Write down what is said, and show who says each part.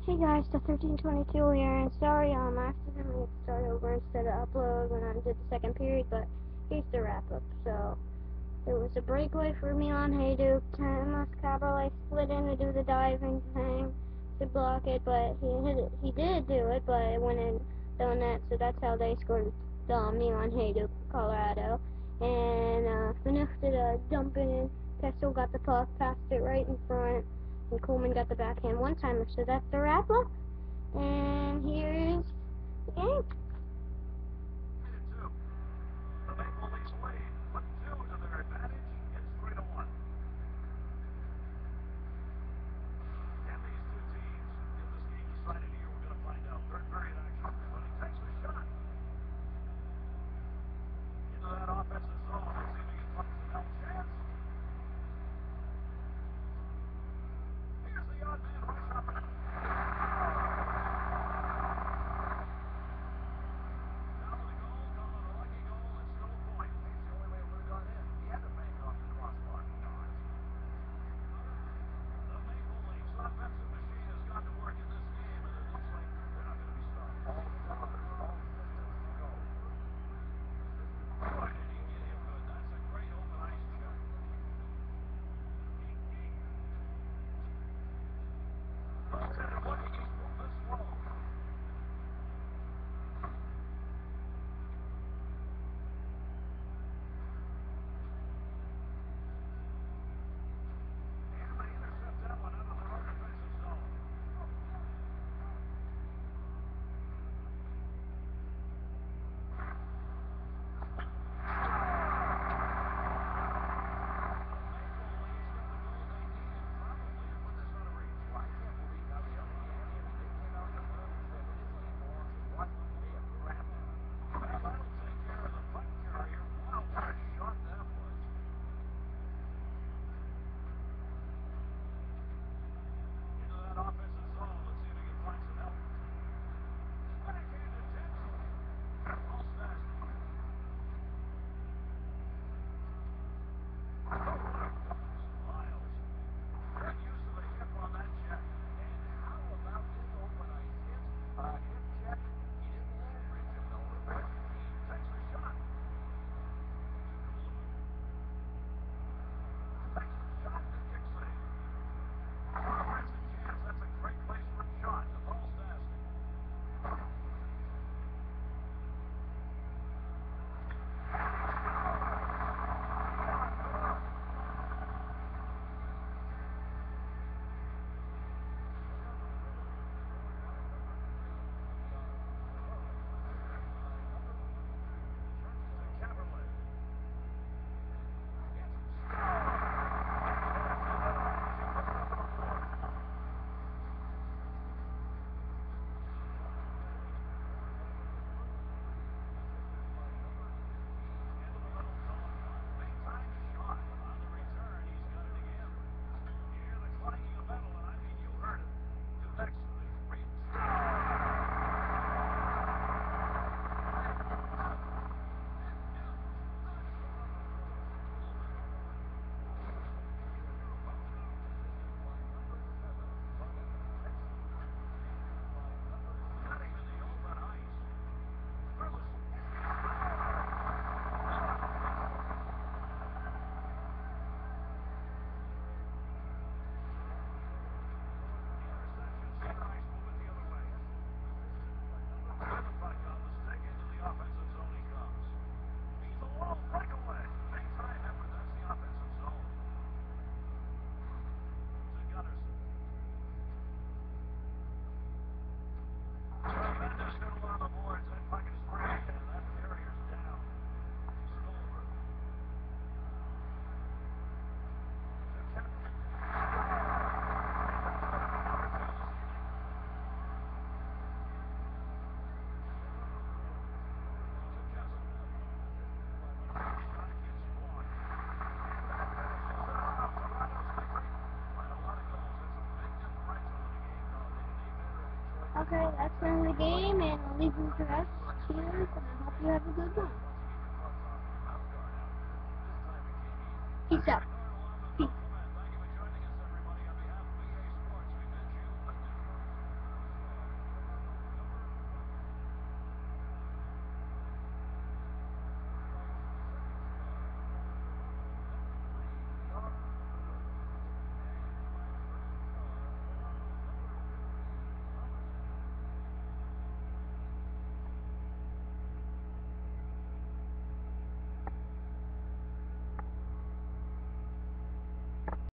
Speaker 1: Hey guys, the 1322 here, and sorry, I accidentally started over instead of upload when I did the second period, but here's the wrap-up. So, it was a breakaway for Milan Hejduk. Tomas Kaberle split in to do the diving thing to block it, but he did do it, but it went in the net, so that's how they scored Milan Hejduk, Colorado. And Phanuef did a dump in, Kessel got the puck, passed it right in front, and Kulemin got the backhand one-timer, so that's the wrap-up. And here's the game.
Speaker 2: The Maple Leafs lead with 2 to their advantage. It's 3-1. And these two teams, if this game decided here, we're going to find out. Third period action. But he takes the shot. Into that offensive zone. Let's see if he can find some help. Chance. Here's the odd man rush up.
Speaker 1: Okay, that's the end of the game, and I'll leave you with the rest. Cheers, and I hope you have a good one. Peace out.